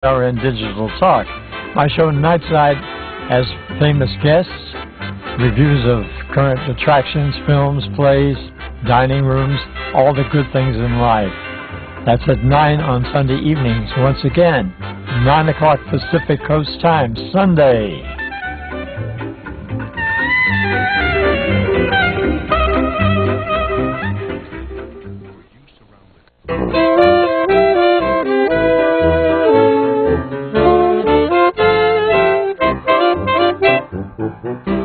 CRN Digital Talk. My show Nightside has famous guests, reviews of current attractions, films, plays, dining rooms, all the good things in life. That's at 9 on Sunday evenings. Once again, 9 o'clock Pacific Coast time, Sunday.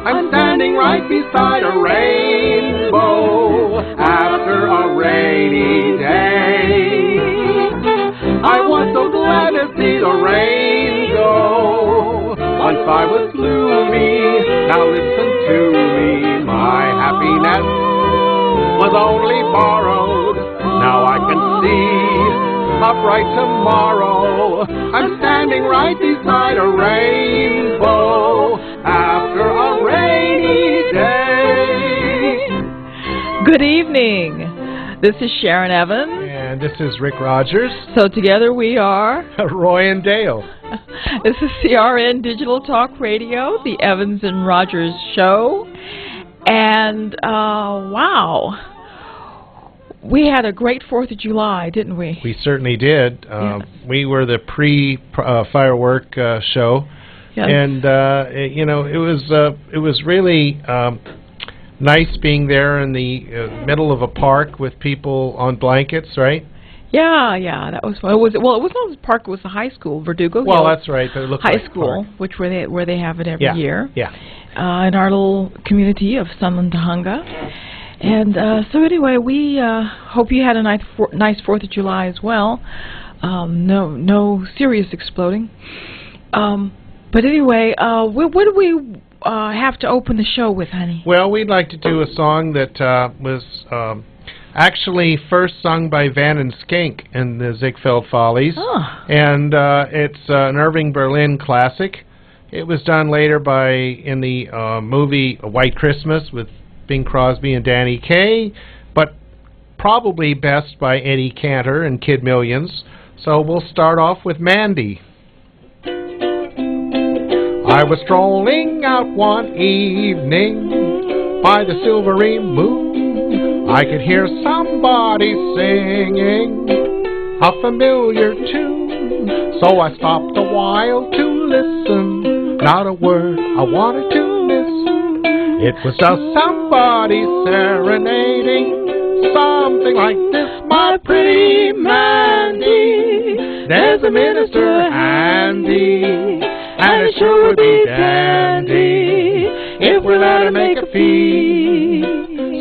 I'm standing right beside a rainbow after a rainy day. I was so glad to see the rain go. Once I was gloomy, now listen to me. My happiness was only borrowed. Now I can see a bright tomorrow. I'm standing right beside a rainbow after a rainy day. Good evening. This is Sharon Evans. And this is Rick Rogers. So together we are Roy and Dale. This is CRN Digital Talk Radio, the Evans and Rogers Show. And wow, we had a great 4th of July, didn't we? We certainly did. Yes. We were the pre-firework show. Yes. And you know, it was really nice being there in the middle of a park with people on blankets, right? Yeah, that was fun. It was not the park; it was the high school, Verdugo Well, Hills that's right. But it looked High like School, park. which where they have it every year. Yeah. In our little community of Sunland, Tahunga. And so anyway, we hope you had a nice 4th of July as well. No serious exploding. But anyway, what do we have to open the show with, honey? Well, we'd like to do a song that was actually first sung by Van and Skink in the Ziegfeld Follies. Oh. And it's an Irving Berlin classic. It was done later in the movie White Christmas with Bing Crosby and Danny Kaye, but probably best by Eddie Cantor and Kid Millions. So we'll start off with Mandy. I was strolling out one evening by the silvery moon. I could hear somebody singing a familiar tune. So I stopped a while to listen. Not a word I wanted to miss. It was just somebody serenading, something like this. My pretty Mandy, there's a minister handy, and it sure would be dandy if we let her make a fee.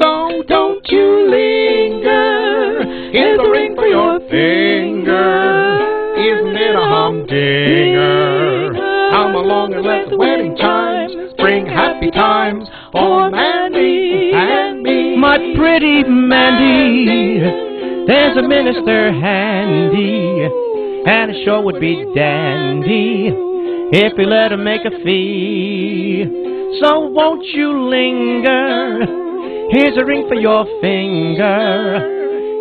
So don't you linger, here's a ring for your finger. Isn't it a humdinger? Come along and let the wedding chimes bring happy times for Mandy and me. My pretty Mandy, there's a minister handy, and it sure would be dandy if we let her make a fee. So won't you linger? Here's a ring for your finger.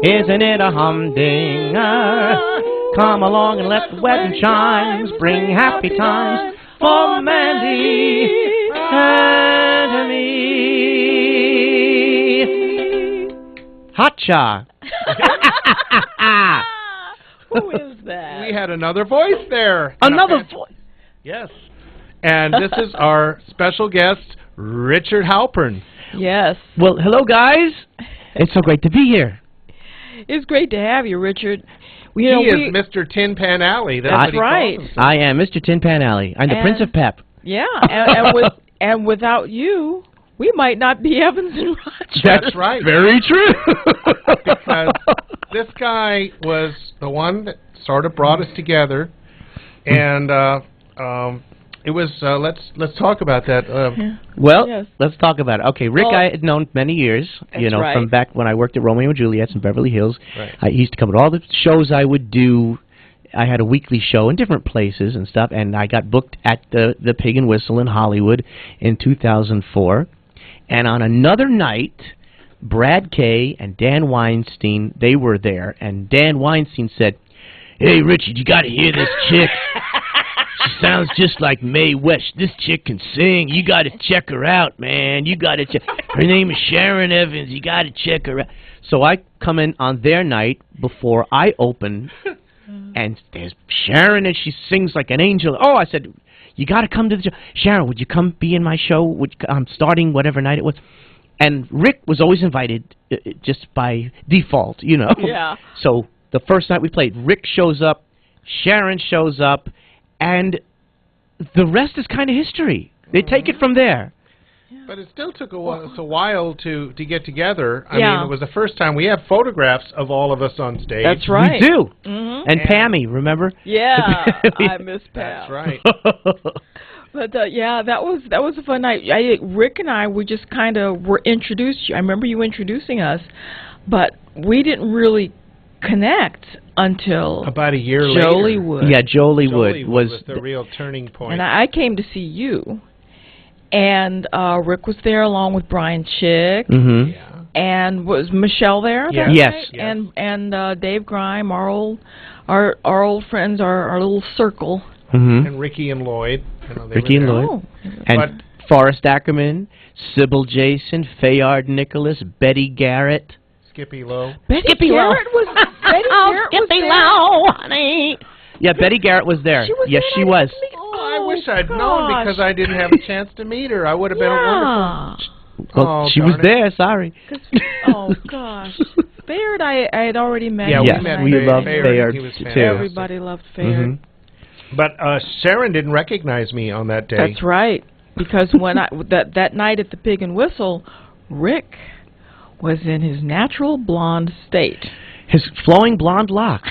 Isn't it a humdinger? Come along and let the wedding chimes bring happy times for Mandy and me. Hotcha. Who is that? We had another voice there. Another voice. Yes. And this is our special guest, Richard Halpern. Yes. Well, hello, guys. It's so great to be here. It's great to have you, Richard. He is Mr. Tin Pan Alley. That's what he right. calls himself. I am Mr. Tin Pan Alley. I'm the Prince of Pep. Yeah, and without you, we might not be Evans and Rogers. That's right. Very true. Because this guy was the one that sort of brought us together, and it was. Let's talk about that. Well, Yes. let's talk about it. Okay, Rick, I had known many years. You know, right. from back when I worked at Romeo and Juliet's in Beverly Hills. Right. He used to come to all the shows I would do. I had a weekly show in different places and stuff, and I got booked at the Pig and Whistle in Hollywood in 2004. And on another night, Brad Kay and Dan Weinstein, they were there, and Dan Weinstein said, Hey, Richard, you gotta hear this chick. She sounds just like Mae West. This chick can sing. You gotta check her out, man. You gotta check. Her name is Sharon Evans. You gotta check her out. So I come in on their night before I open, and there's Sharon, and she sings like an angel. Oh, I said, you gotta come to the show. Sharon, would you come be in my show? I'm starting whatever night it was. And Rick was always invited just by default, you know. Yeah. So the first night we played, Rick shows up, Sharon shows up, and the rest is kind of history. They take it from there. But it still took a while to get together. I Yeah. mean, it was the first time. We have photographs of all of us on stage. That's right. We do. Mm-hmm. And Pammy, remember? Yeah, I miss Pam. That's right. But yeah, that was a fun night. Rick and I, we just kind of were introduced. I remember you introducing us, but we didn't really connect until About a year later. Jollywood. Yeah, Jollywood was the real turning point. And I came to see you, and Rick was there along with Brian Chick, Mm-hmm. Yeah. and was Michelle there? Yeah. that Yes. night? Yes. And Dave Grime, our old friends, our little circle. Mm-hmm. And Ricky and Lloyd. You know, they Ricky were and there. Lloyd. Oh. And Forrest Ackerman, Sybil Jason, Fayard Nicholas, Betty Garrett. Skippy Lowe. Betty Skippy Garrett was Betty Garrett was there. Lowe, honey. Yeah, Betty Garrett was there. She was Yes, there she was. Oh, I wish I'd known gosh. because I didn't have a chance to meet her. I would have been a wonderful. Well, Oh, she was darn it. there, sorry. Oh gosh, Bayard, I had already met. Yeah, him, Yes, we met and we Bayard. love Bayard He was too. fantastic. Everybody loved Bayard. Mhm. But Sharon didn't recognize me on that day. That's right, because when that night at the Pig and Whistle, Rick was in his natural blonde state. His flowing blonde locks.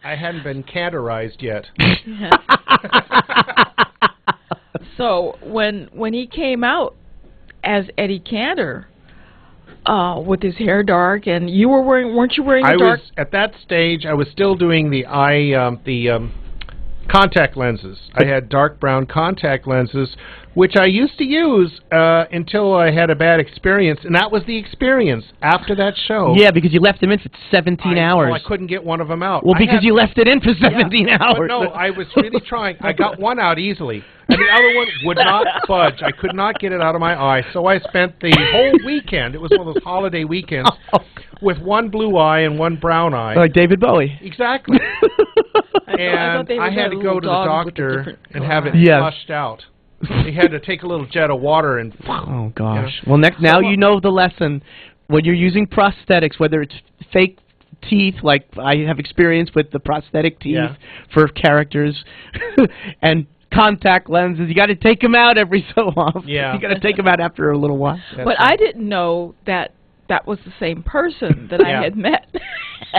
I hadn't been canterized yet. So when he came out as Eddie Cantor, with his hair dark, and you were weren't you wearing I the dark? was at that stage. I was still doing the contact lenses. I had dark brown contact lenses, which I used to use until I had a bad experience, and that was the experience after that show. Yeah, because you left him in for 17 hours. I couldn't get one of them out. Well, I because had- you left it in for 17 But hours. no, I was really trying. I got one out easily, and the other one would not budge. I could not get it out of my eye, so I spent the whole weekend, it was one of those holiday weekends, with one blue eye and one brown eye. Like David Bowie. Exactly. I And thought they I were had the to go little to the dogs with the doctor different and have it color eyes. Yes. flushed out. He had to take a little jet of water and... Oh, gosh. Yeah. Well, now So, you know the lesson. When you're using prosthetics, whether it's fake teeth, like I have experience with the prosthetic teeth Yeah. for characters, and contact lenses, you got to take them out every so often. Yeah. You got to take them out after a little while. That's But right. I didn't know that was the same person that Yeah. I had met.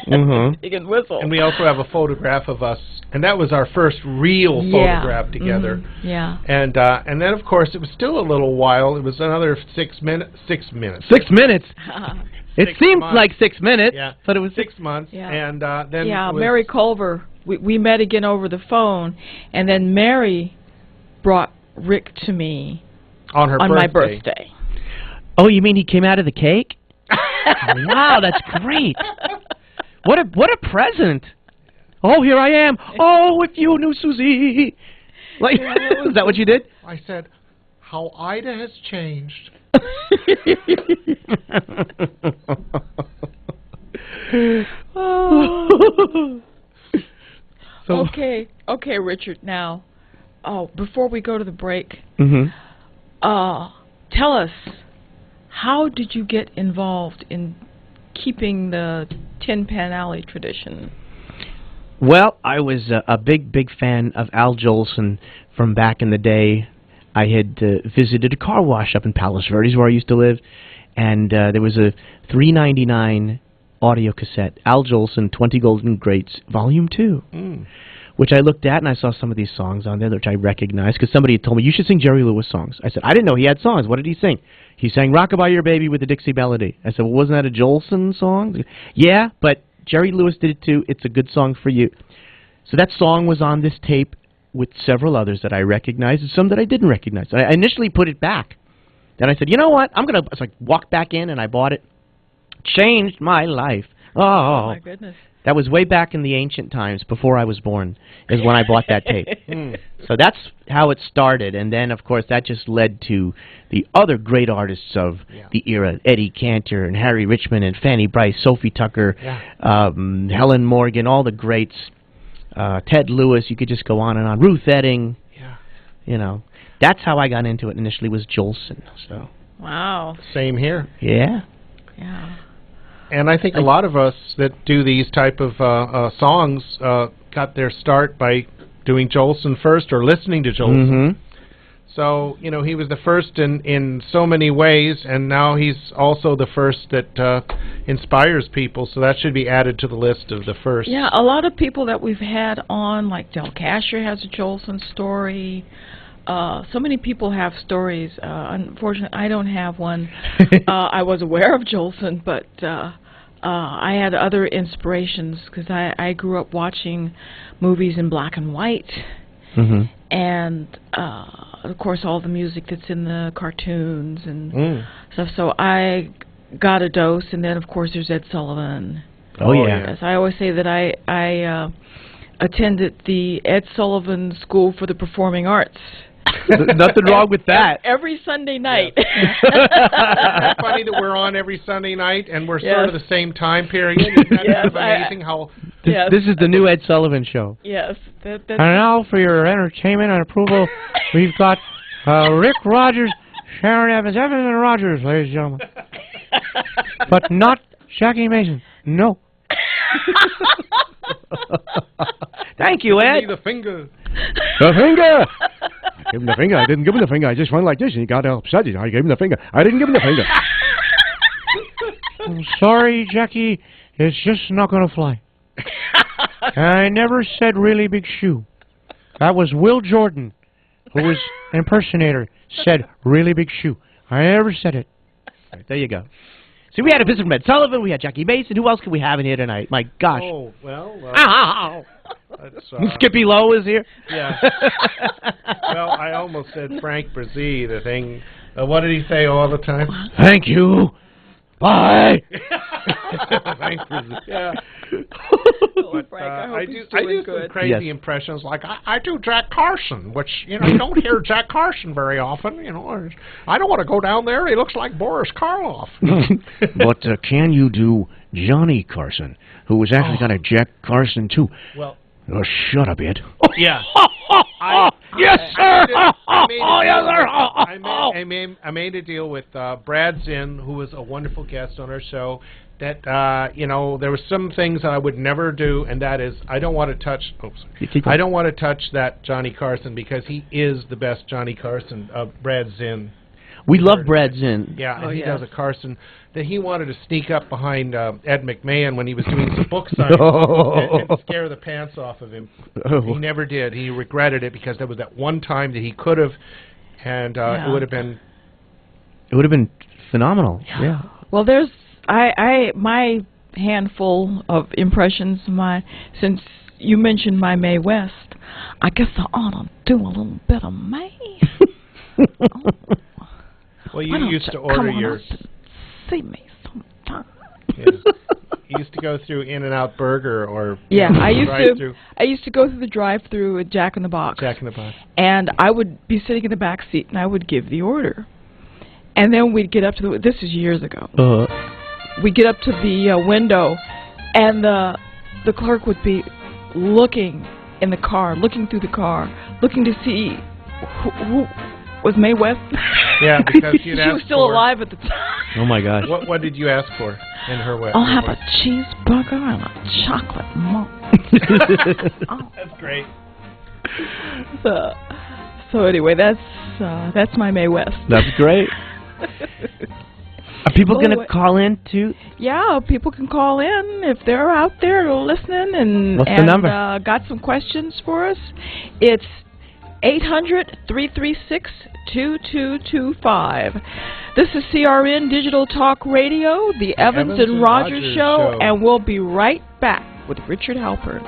Mhm. Pig and Whistle. And we also have a photograph of us, and that was our first real Yeah. photograph together. Mhm. Yeah. And then, of course, it was still a little while. It was another 6 minutes. 6 minutes. 6 minutes. It 6 seemed months. like 6 minutes, Yeah. but it was 6 months. Yeah. And then Yeah, it was, Mary Culver. We met again over the phone, and then Mary brought Rick to me on her on birthday. my birthday. Oh, you mean he came out of the cake? Wow, that's great. What a present. Oh, here I am. Oh, if you knew Susie. Like, is that what you did? I said, how Ida has changed. So, Okay, Richard. Now, before we go to the break, Mhm. tell us, how did you get involved in keeping the Tin Pan Alley tradition? Well, I was a big fan of Al Jolson from back in the day. I had visited a car wash up in Palos Verdes where I used to live, and there was a $3.99 audio cassette, Al Jolson 20 Golden Greats, Volume 2, which I looked at, and I saw some of these songs on there which I recognized, because somebody had told me, you should sing Jerry Lewis songs. I said, I didn't know he had songs. What did he sing? He sang Rockabye Your Baby with the Dixie Melody. I said, well, wasn't that a Jolson song? Yeah, but Jerry Lewis did it too. It's a good song for you. So that song was on this tape with several others that I recognized and some that I didn't recognize. I initially put it back. Then I said, you know what? So I walked back in and I bought it. Changed my life. Oh Oh, my goodness. That was way back in the ancient times, before I was born, is when I bought that tape. So that's how it started, and then, of course, that just led to the other great artists of the era, Eddie Cantor and Harry Richmond and Fanny Brice, Sophie Tucker, Helen Morgan, all the greats, Ted Lewis, you could just go on and on, Ruth Edding, you know. That's how I got into it initially, was Jolson. So. Wow. Same here. Yeah. Yeah. And I think a lot of us that do these type of songs got their start by doing Jolson first or listening to Jolson. So, you know, he was the first in so many ways, and now he's also the first that inspires people, so that should be added to the list of the first. Yeah, a lot of people that we've had on, like Del Casher has a Jolson story. So many people have stories. Unfortunately, I don't have one. I was aware of Jolson, but I had other inspirations because I grew up watching movies in black and white, and of course all the music that's in the cartoons and stuff. So I got a dose, and then of course there's Ed Sullivan. Oh yeah. Yes, I always say that I attended the Ed Sullivan School for the Performing Arts. Nothing wrong with that. Every Sunday night. Isn't that funny that we're on every Sunday night and we're sort of the same time period? Isn't that kind of amazing how... This is the new Ed Sullivan Show. Yes. And now for your entertainment and approval, we've got Rick Rogers, Sharon Evans, and Rogers, ladies and gentlemen. But not Jackie Mason. No. Thank you, Ed. Give me the finger. The finger! I gave him the finger. I didn't give him the finger. I just went like this, and he got upset. I gave him the finger. I didn't give him the finger. I'm sorry, Jackie. It's just not going to fly. I never said really big shoe. That was Will Jordan, who was an impersonator, said really big shoe. I never said it. All right, there you go. See, we had a visit from Ed Sullivan. We had Jackie Mason. Who else can we have in here tonight? My gosh. Oh, well... Skippy Lowe is here. Yeah. Well, I almost said Frank Brzee, the thing. What did he say all the time? Thank you. Bye. Frank Brzee. Yeah. But, Frank, I do some crazy impressions. Like I do Jack Carson, which you don't hear Jack Carson very often. I don't want to go down there. He looks like Boris Karloff. But can you do Johnny Carson, who was actually kind of Jack Carson too? Well. Oh, shut up, Ed. Yeah. Yes, sir. I made a deal with Brad Zinn, who was a wonderful guest on our show, that, there were some things that I would never do, and that is, I don't want to touch that Johnny Carson, because he is the best Johnny Carson, Brad Zinn. We love Brad Zinn. Yeah, and he does a Carson that he wanted to sneak up behind Ed McMahon when he was doing some book signing and scare the pants off of him. He never did. He regretted it because there was that one time that he could have, and it would have been... It would have been phenomenal. Yeah. Well, there's my handful of impressions. Since you mentioned my Mae West, I guess I ought to do a little bit of Mae. Well, you used to order your... See me sometime. You used to go through In-N-Out Burger or... Yeah, I used to go through the drive-through at Jack in the Box. Jack in the Box. And I would be sitting in the back seat, and I would give the order. And then we'd get up to the... This is years ago. We'd get up to the window, and the clerk would be looking in the car, looking through the car, looking to see who was Mae West. Yeah, because you'd she was still alive at the time. Oh my gosh. What did you ask for in her way? I'll have a cheeseburger and a chocolate malt. That's great. So anyway, that's my Mae West. That's great. Are people going to call in too? Yeah, people can call in if they're out there listening and what's the number? Got some questions for us. It's 800-336-2225. This is CRN Digital Talk Radio, the Evans and Rogers Show, and we'll be right back with Richard Halpern.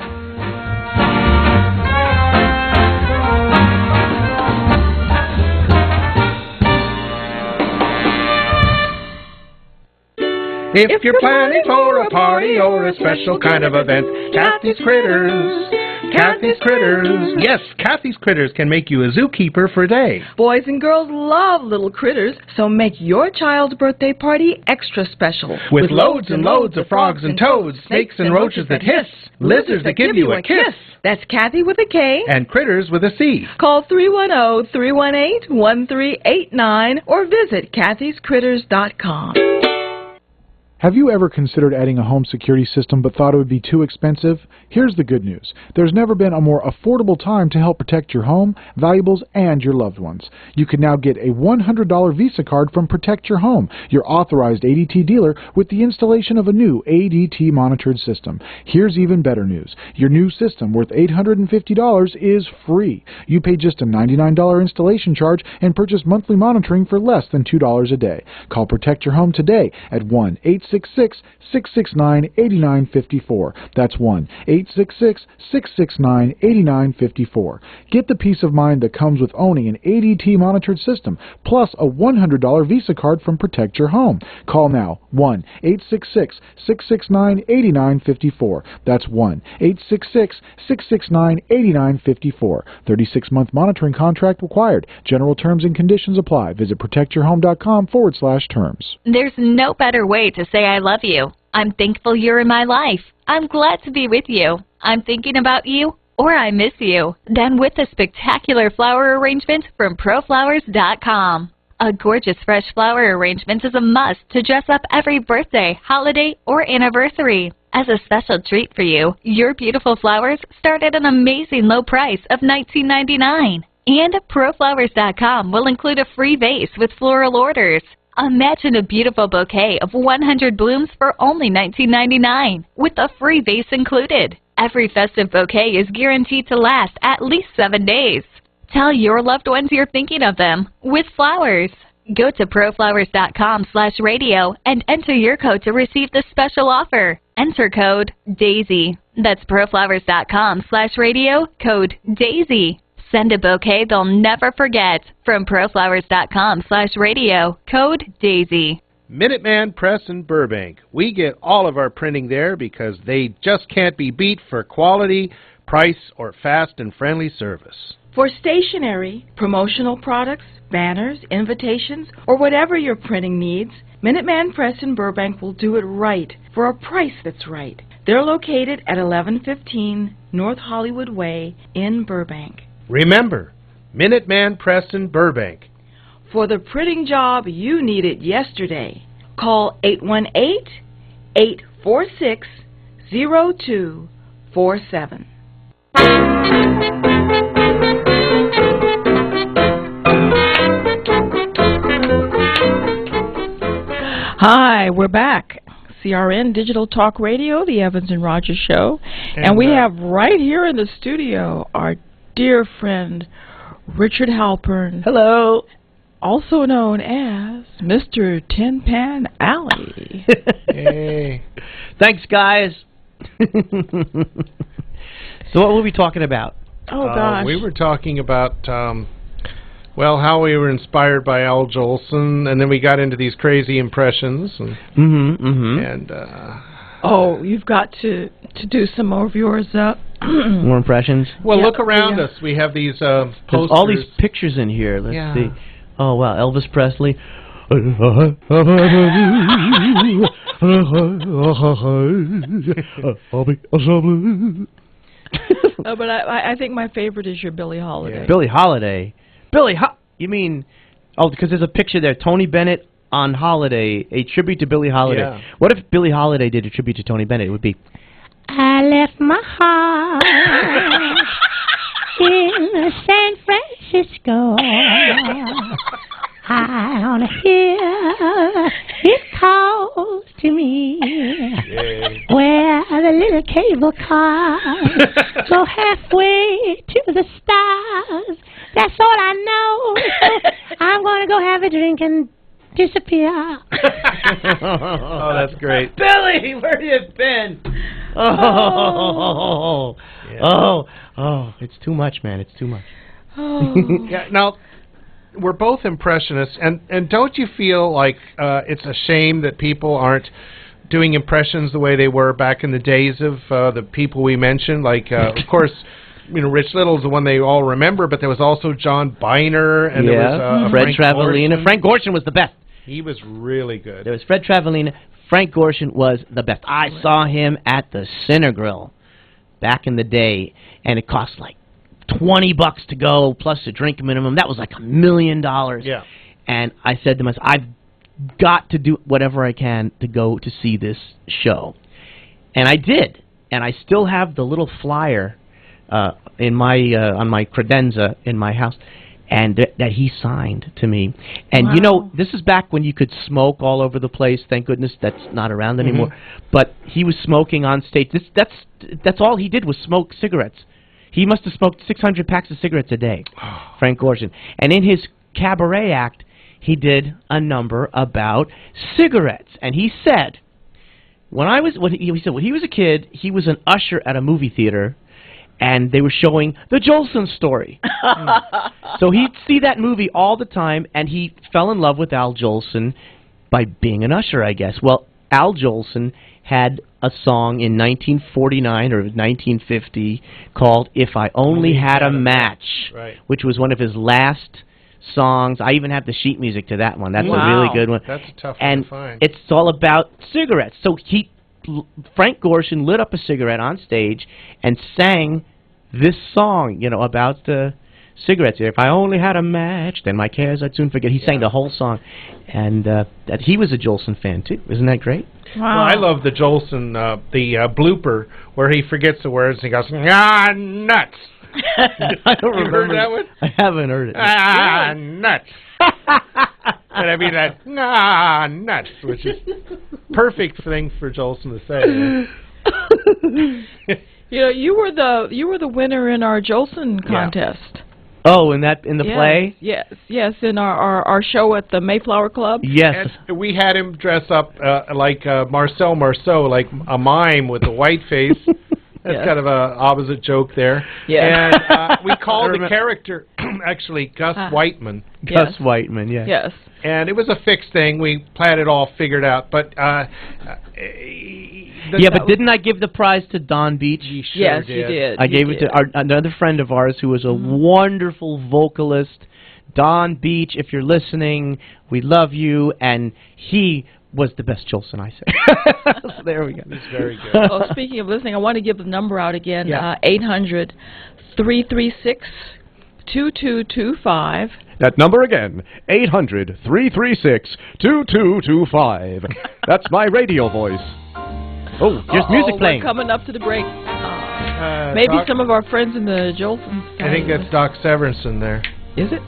If you're planning for a party or a special kind of event, Kathy's Critters. Kathy's Critters. Yes, Kathy's Critters can make you a zookeeper for a day. Boys and girls love little critters, so make your child's birthday party extra special. With loads and loads of frogs and toads, snakes and roaches that hiss, lizards that give you a kiss. That's Kathy with a K. And Critters with a C. Call 310-318-1389 or visit kathyscritters.com. Have you ever considered adding a home security system but thought it would be too expensive? Here's the good news. There's never been a more affordable time to help protect your home, valuables, and your loved ones. You can now get a $100 Visa card from Protect Your Home, your authorized ADT dealer, with the installation of a new ADT monitored system. Here's even better news. Your new system, worth $850, is free. You pay just a $99 installation charge and purchase monthly monitoring for less than $2 a day. Call Protect Your Home today at 1-866-669-8954. That's 1-866-669-8954. Get the peace of mind that comes with owning an ADT monitored system, plus a $100 Visa card from Protect Your Home. Call now, 1-866-669-8954. That's 1-866-669-8954. 36-month monitoring contract required. General terms and conditions apply. Visit protectyourhome.com/terms. There's no better way to say I love you. I'm thankful you're in my life. I'm glad to be with you. I'm thinking about you, or I miss you. Then with a spectacular flower arrangement from ProFlowers.com. A gorgeous fresh flower arrangement is a must to dress up every birthday, holiday, or anniversary. As a special treat for you, your beautiful flowers start at an amazing low price of $19.99. And ProFlowers.com will include a free vase with floral orders. Imagine a beautiful bouquet of 100 blooms for only $19.99, with a free vase included. Every festive bouquet is guaranteed to last at least 7 days. Tell your loved ones you're thinking of them with flowers. Go to proflowers.com/radio and enter your code to receive this special offer. Enter code DAISY. That's proflowers.com/radio, code DAISY. Send a bouquet they'll never forget from proflowers.com/radio, code DAISY. Minuteman Press in Burbank. We get all of our printing there because they just can't be beat for quality, price, or fast and friendly service. For stationery, promotional products, banners, invitations, or whatever your printing needs, Minuteman Press in Burbank will do it right for a price that's right. They're located at 1115 North Hollywood Way in Burbank. Remember, Minuteman Press in Burbank. For the printing job you needed yesterday, call 818-846-0247. Hi, we're back. CRN Digital Talk Radio, the Evans and Rogers Show. And we have right here in the studio our dear friend, Richard Halpern. Hello. Also known as Mr. Tin Pan Alley. Hey. Thanks, guys. So what were we talking about? Oh, gosh. We were talking about, how we were inspired by Al Jolson, and then we got into these crazy impressions. And, oh, you've got to do some more of yours up. More impressions? Well, look around us. We have these posters. There's all these pictures in here. Let's see. Oh, wow. Elvis Presley. But I think my favorite is your Billie Holiday. Billie Holiday? You mean, because there's a picture there. Tony Bennett on Holiday, a tribute to Billie Holiday. Yeah. What if Billie Holiday did a tribute to Tony Bennett? It would be, I left my heart in San Francisco. I want to hear it calls to me. Where the little cable cars go halfway to the stars. That's all I know. I'm going to go have a drink and disappear. Oh, that's great. Billy, where have you been? Oh, it's too much, man. It's too much. Now, we're both impressionists, and don't you feel like it's a shame that people aren't doing impressions the way they were back in the days of the people we mentioned? Like, of course, Rich Little's the one they all remember, but there was also John Byner, and there was Fred Frank Travellina. Gorshin. Frank Gorshin was the best. He was really good. There was Fred Travellina. Frank Gorshin was the best. I saw him at the Cinegrill back in the day, and it cost like $20 to go plus a drink minimum. That was like $1 million. Yeah. And I said to myself, I've got to do whatever I can to go to see this show. And I did. And I still have the little flyer in my on my credenza in my house, and that he signed to me. And you know, this is back when you could smoke all over the place. Thank goodness that's not around anymore. But he was smoking on stage. That's all he did was smoke cigarettes. He must have smoked 600 packs of cigarettes a day, Frank Gorshin. And in his cabaret act, he did a number about cigarettes. And he said, when he was a kid, he was an usher at a movie theater, and they were showing The Jolson Story. So he'd see that movie all the time, and he fell in love with Al Jolson by being an usher, I guess. Well, Al Jolson had a song in 1949 or 1950 called If I Only Had a Match, which was one of his last songs. I even have the sheet music to that one. That's a really good one. That's a tough one to find. It's all about cigarettes. So Frank Gorshin lit up a cigarette on stage and sang this song, about the cigarettes. If I only had a match, then my cares I'd soon forget. He sang the whole song, and that he was a Jolson fan too. Isn't that great? Wow. Well, I love the Jolson, the blooper where he forgets the words and he goes, "Ah, nuts." I don't remember. You heard that one? I haven't heard it. Ah, nuts. And I mean that, nuts, which is perfect thing for Jolson to say. You were the winner in our Jolson contest. Oh, in the play? Yes, in our show at the Mayflower Club. Yes. And we had him dress up like Marcel Marceau, like a mime with a white face. That's kind of a opposite joke there. Yeah. And we called the character actually Gus Whiteman. Gus Whiteman, yeah. Yes. And it was a fixed thing. We had it all figured out. But but didn't I give the prize to Don Beach? You sure did. You did. I gave it to another friend of ours who was a wonderful vocalist. Don Beach, if you're listening, we love you. And he was the best Jolson, I say. So there we go. He's very good. Oh, speaking of listening, I want to give the number out again. 800-336-2225. That number again, 800-336-2225. That's my radio voice. Oh, there's music playing. We're coming up to the break. Maybe some of our friends in the Jolson. I think that's Doc Severinsen there. Is it?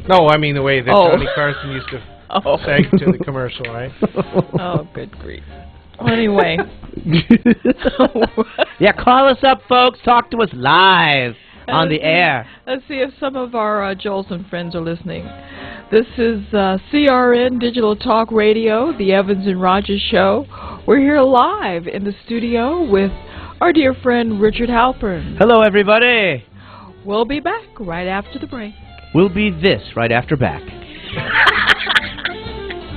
No, I mean the way that Johnny Carson used to say to the commercial, right? Oh, good grief. Well, anyway. Yeah, call us up, folks. Talk to us live on the air. Let's see if some of our Jolson friends are listening. This is CRN Digital Talk Radio, the Evans and Rogers Show. We're here live in the studio with our dear friend Richard Halpern. Hello, everybody. We'll be back right after the break. We'll be this right after back.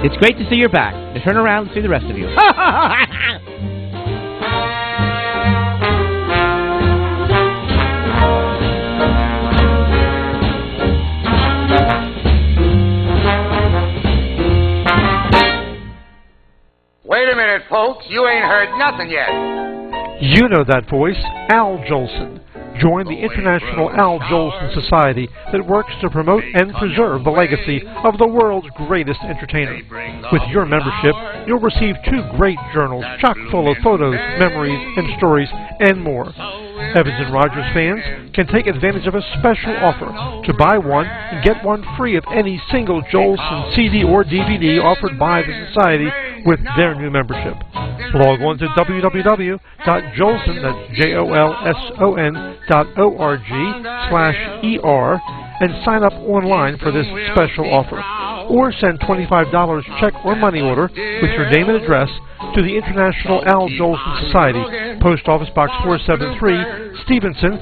It's great to see you're back. Now turn around and see the rest of you. Wait a minute, folks. You ain't heard nothing yet. You know that voice, Al Jolson. Join the International Al Jolson Society that works to promote and preserve the legacy of the world's greatest entertainer. With your membership, you'll receive 2 great journals chock full of photos, memories, and stories, and more. Evans and Rogers fans can take advantage of a special offer to buy one and get one free of any single Jolson CD or DVD offered by the Society with their new membership. Log on to www.jolson, that's JOLSON.org/ER and sign up online for this special offer. Or send $25 check or money order with your name and address to the International Al Jolson Society, Post Office Box 473, Stevenson,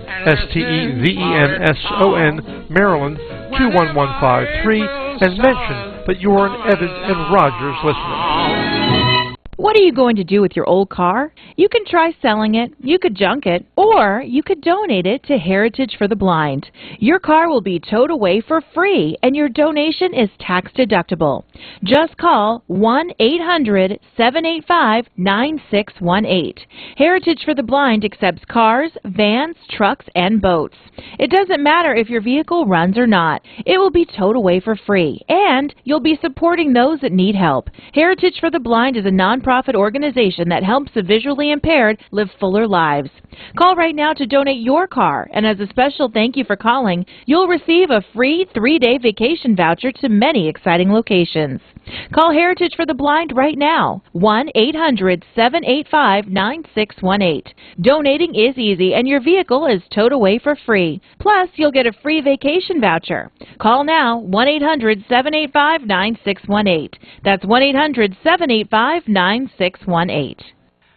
Stevenson, Maryland 21153 and mention that you're an Evans and Rogers listener. What are you going to do with your old car? You can try selling it, you could junk it, or you could donate it to Heritage for the Blind. Your car will be towed away for free, and your donation is tax deductible. Just call 1-800-785-9618. Heritage for the Blind accepts cars, vans, trucks, and boats. It doesn't matter if your vehicle runs or not. It will be towed away for free, and you'll be supporting those that need help. Heritage for the Blind is a nonprofit organization that helps the visually impaired live fuller lives. Call right now to donate your car, and as a special thank you for calling, you'll receive a free 3-day vacation voucher to many exciting locations. Call Heritage for the Blind right now, 1-800-785-9618. Donating is easy, and your vehicle is towed away for free. Plus, you'll get a free vacation voucher. Call now, 1-800-785-9618. That's 1-800-785-9618.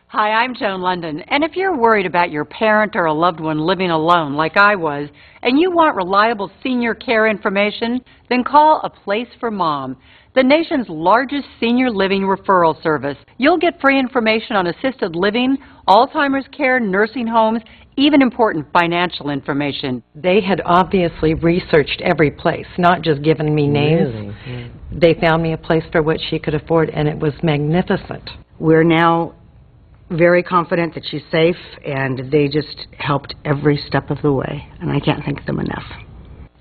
Hi, I'm Joan London, and if you're worried about your parent or a loved one living alone like I was, and you want reliable senior care information, then call A Place for Mom, the nation's largest senior living referral service. You'll get free information on assisted living, Alzheimer's care, nursing homes, even important financial information. They had obviously researched every place, not just given me names. Really? They found me a place for what she could afford, and it was magnificent. We're now very confident that she's safe, and they just helped every step of the way, and I can't thank them enough.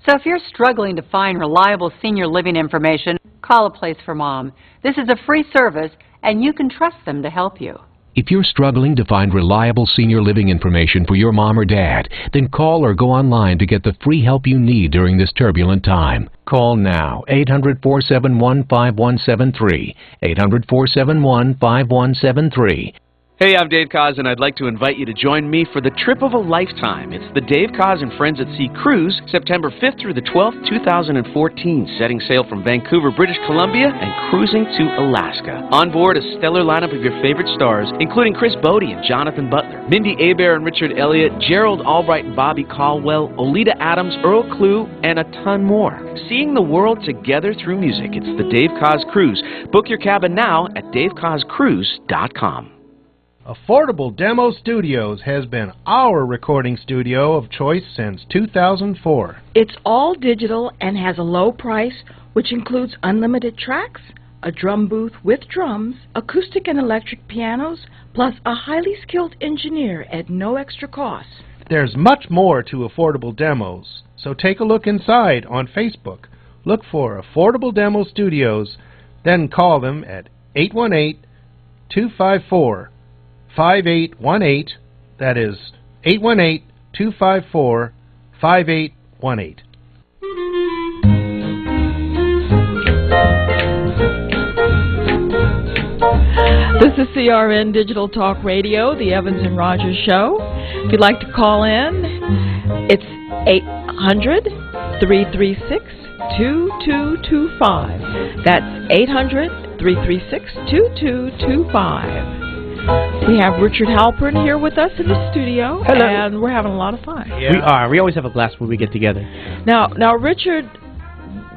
So if you're struggling to find reliable senior living information, call A Place for Mom. This is a free service, and you can trust them to help you. If you're struggling to find reliable senior living information for your mom or dad, then call or go online to get the free help you need during this turbulent time. Call now, 800-471-5173, 800-471-5173. Hey, I'm Dave Koz, and I'd like to invite you to join me for the trip of a lifetime. It's the Dave Koz and Friends at Sea Cruise, September 5th through the 12th, 2014, setting sail from Vancouver, British Columbia, and cruising to Alaska. On board, a stellar lineup of your favorite stars, including Chris Bodie and Jonathan Butler, Mindy Abair and Richard Elliott, Gerald Albright and Bobby Caldwell, Olita Adams, Earl Klugh, and a ton more. Seeing the world together through music, it's the Dave Koz Cruise. Book your cabin now at davekozcruise.com. Affordable Demo Studios has been our recording studio of choice since 2004. It's all digital and has a low price, which includes unlimited tracks, a drum booth with drums, acoustic and electric pianos, plus a highly skilled engineer at no extra cost. There's much more to Affordable Demos, so take a look inside on Facebook. Look for Affordable Demo Studios, then call them at 818-254-5818. That is 818-254-5818. This is CRN Digital Talk Radio, the Evans and Rogers Show. If you'd like to call in, it's 800-336-2225. That's 800-336-2225. We have Richard Halpern here with us in the studio. Hello. And we're having a lot of fun. Yeah. We are. We always have a blast when we get together. Now, Richard,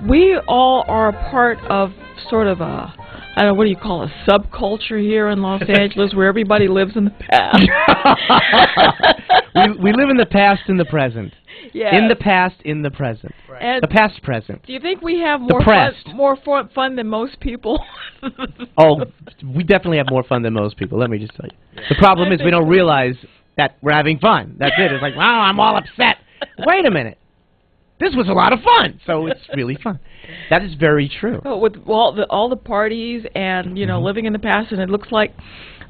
we all are a part of sort of a, I don't know, what do you call a subculture here in Los Angeles where everybody lives in the past. we live in the past and the present. Yes. In the past, in the present. And the past present. Do you think we have more fun than most people? Oh, we definitely have more fun than most people, let me just tell you. The problem is we don't realize that we're having fun. That's it. It's like, wow, I'm all upset. Wait a minute. This was a lot of fun. So it's really fun. That is very true. Well, with all the parties and, you know, living in the past, and it looks like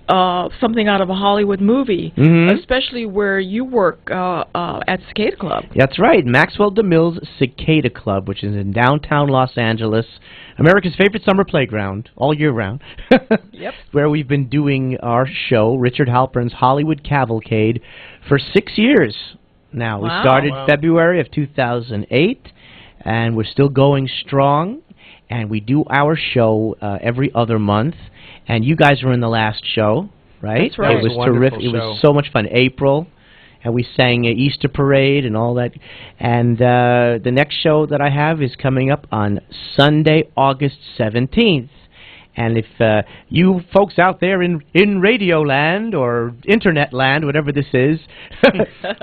something out of a Hollywood movie, especially where you work at Cicada Club. That's right, Maxwell DeMille's Cicada Club, which is in downtown Los Angeles, America's favorite summer playground, all year round. Yep. Where we've been doing our show, Richard Halpern's Hollywood Cavalcade, for 6 years now. Wow. We started February of 2008, and we're still going strong, and we do our show every other month. And you guys were in the last show, right? That's right. It was terrific. It was so much fun. April, and we sang Easter Parade and all that. And the next show that I have is coming up on Sunday, August 17th. And if you folks out there in Radio Land or Internet Land, whatever this is,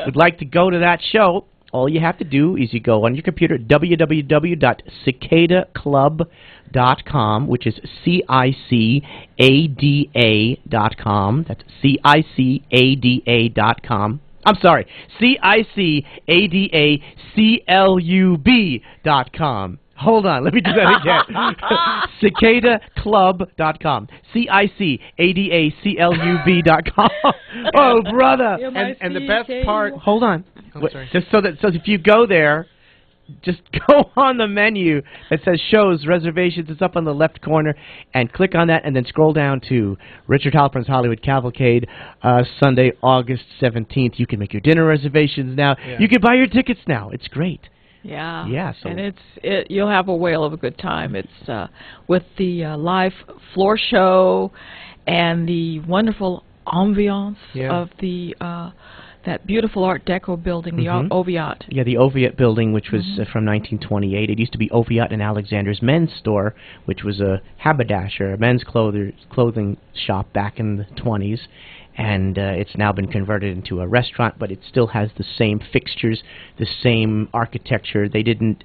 would like to go to that show, all you have to do is you go on your computer, www.cicadaclub.com, which is CICADA.com. That's CICADA.com. I'm sorry, CICADACLUB.com. Hold on, let me do that again. Cicadaclub.com. CICADACLUB.com. Oh, brother. And the best part... Hold on. I'm sorry. Just so if you go there, just go on the menu that says shows, reservations. It's up on the left corner, and click on that, and then scroll down to Richard Halpern's Hollywood Cavalcade, Sunday, August 17th. You can make your dinner reservations now. Yeah. You can buy your tickets now. It's great. Yeah. Yeah. So and you'll have a whale of a good time. It's with the live floor show and the wonderful ambiance of the that beautiful Art Deco building, the Oviatt. Yeah, the Oviatt building, which was from 1928. It used to be Oviatt and Alexander's men's store, which was a haberdasher, a men's clothing shop back in the 20s. And it's now been converted into a restaurant, but it still has the same fixtures, the same architecture. They didn't.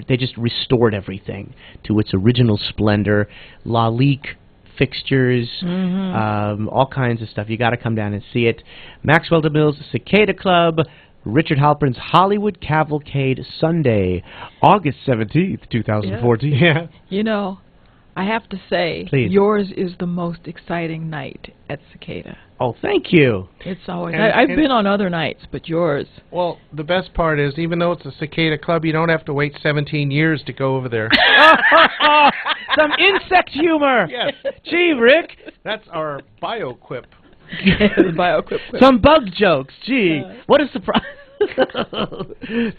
They just restored everything to its original splendor. Lalique fixtures, all kinds of stuff. You got to come down and see it. Maxwell DeMille's Cicada Club, Richard Halpern's Hollywood Cavalcade, Sunday, August 17th, 2014. Yeah. You know, I have to say, Please. Yours is the most exciting night at Cicada. Oh, thank you. It's always. And- I've and- been on other nights, but yours. Well, the best part is, even though it's a Cicada Club, you don't have to wait 17 years to go over there. Some insect humor. Yes. Gee, Rick. That's our BioQuip. The BioQuip. Some bug jokes. Gee, what a surprise.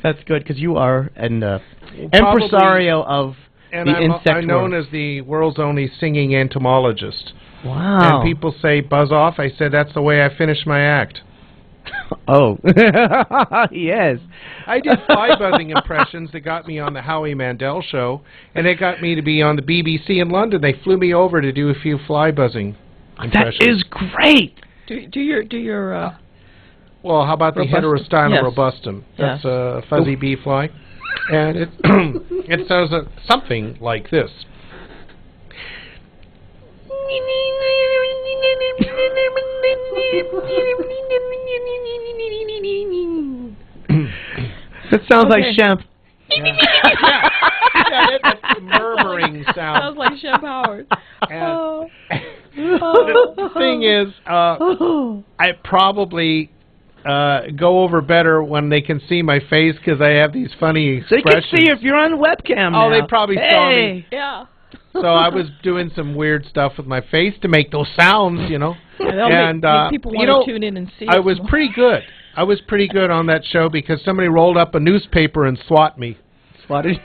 That's good, because you are an impresario of And the I'm insect known world. as the world's only singing entomologist. Wow. And people say, buzz off. I said, that's the way I finish my act. Oh. Yes. I did fly buzzing impressions that got me on the Howie Mandel show, and it got me to be on the BBC in London. They flew me over to do a few fly buzzing impressions. That is great. Do your. Well, how about the Robustum? Heterostyle Yes. robustum? That's Yes. a fuzzy bee fly. And it it says something like this. That sounds like Okay. Champ. Yeah, that's the murmuring sound. Sounds like Shemp Howard. And the thing is, I probably go over better when they can see my face, because I have these funny They expressions. can see if you're on webcam Oh, now. they probably saw me. Yeah. So I was doing some weird stuff with my face to make those sounds, you know. That'll And make people you want know, to tune in and see. I us was more. pretty good. I was pretty good on that show, because somebody rolled up a newspaper and swat me. Swatted?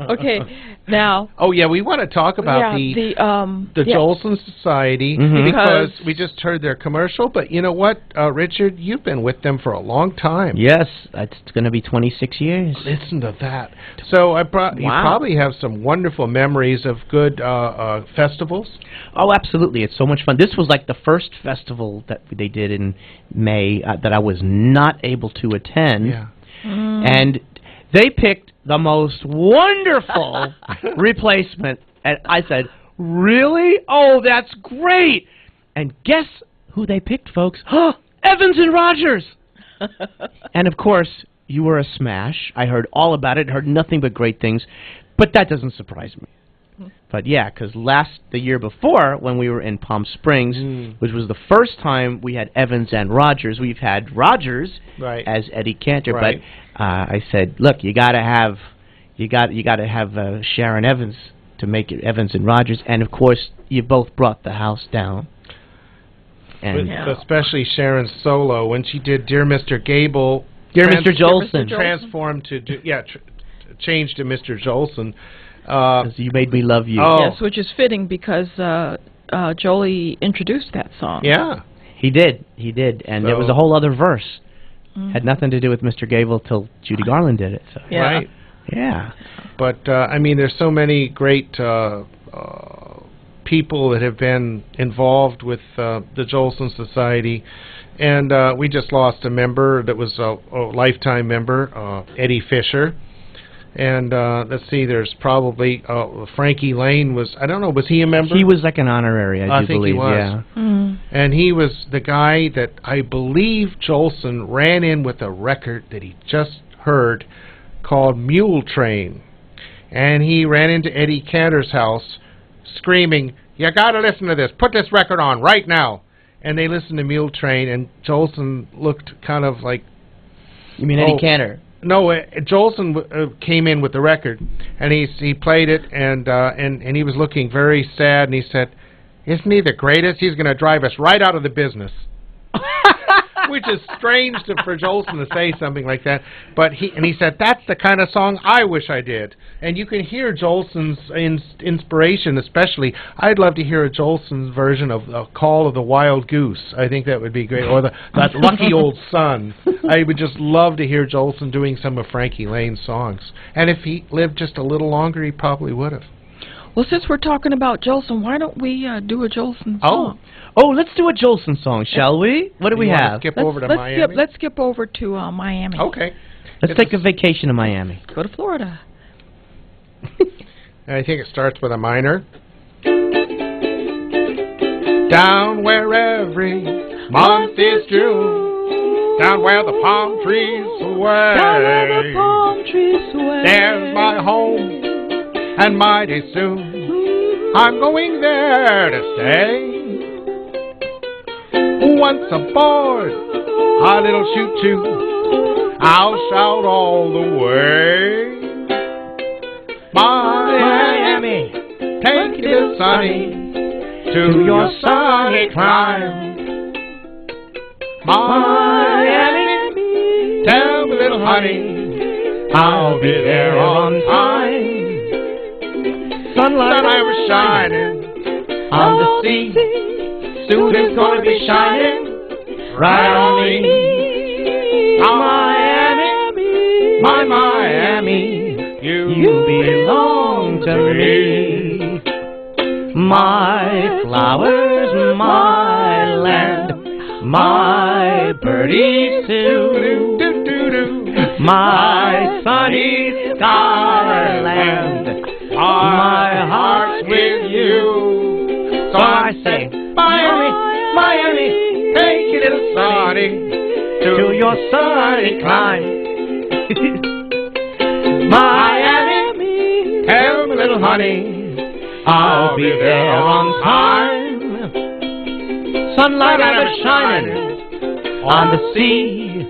Okay, now. Oh yeah, we want to talk about the yeah. Jolson Society, because we just heard their commercial. But you know what, Richard, you've been with them for a long time. Yes, it's going to be 26 years. Listen to that. So you probably have some wonderful memories of good festivals. Oh, absolutely. It's so much fun. This was like the first festival that they did in May that I was not able to attend. Yeah. And they picked the most wonderful replacement. And I said, really? Oh, that's great. And guess who they picked, folks? Evans and Rogers. And, of course, you were a smash. I heard all about it, heard nothing but great things. But that doesn't surprise me. But yeah, because the year before, when we were in Palm Springs, which was the first time we had Evans and Rogers, we've had Rogers as Eddie Cantor. Right. But I said, look, you gotta have Sharon Evans to make it Evans and Rogers, and of course you both brought the house down. And Especially Sharon's solo when she did "Dear Mr. Gable." Dear Mr. Jolson. Transformed to changed to Mr. Jolson. You made me love you. Yes, which is fitting because Jolie introduced that song. Yeah. He did, and it was a whole other verse. Had nothing to do with Mr. Gable till Judy Garland did it. So. Yeah. Right. Yeah. But, I mean, there's so many great people that have been involved with the Jolson Society. And we just lost a member that was a lifetime member, Eddie Fisher. And let's see, there's probably Frankie Lane was, I don't know, was he a member? He was like an honorary, I do think believe. he was. Yeah. And he was the guy that I believe Jolson ran in with a record that he just heard called Mule Train. And he ran into Eddie Cantor's house screaming, "You gotta listen to this, put this record on right now." And they listened to Mule Train, and Jolson looked kind of like... You mean Eddie Cantor? No, Jolson came in with the record, and he played it, and he was looking very sad, and he said, "Isn't he the greatest? He's going to drive us right out of the business." Which is strange for Jolson to say something like that, but he said, "That's the kind of song I wish I did." And you can hear Jolson's inspiration, especially. I'd love to hear a Jolson's version of "Call of the Wild Goose." I think that would be great, or that "Lucky Old Sun." I would just love to hear Jolson doing some of Frankie Lane's songs. And if he lived just a little longer, he probably would have. Well, since we're talking about Jolson, why don't we do a Jolson song? Oh, let's do a Jolson song, shall we? What do we have? Skip over to Miami? Let's skip over to Miami. Okay. Let's take a vacation to Miami. Go to Florida. I think it starts with a minor. Down where every month is June, down where the palm trees sway, Down where the palm trees sway, there's my home, and mighty soon I'm going there to stay. Once aboard a little choo-choo, I'll shout all the way. Miami, take it sunny to your sunny clime. Miami, tell me, little honey, I'll be there on time. Sunlight was shining on the sea, soon it's gonna be shining right on me. Miami, my Miami, you belong to me. My flowers, my land, my birdies too, my sunny skyland, my heart's with you. So I say, Miami, Miami, take it little sunny to your sunny clime. Miami, tell me, little honey, I'll be there on time. Sunlight is shining on the sea,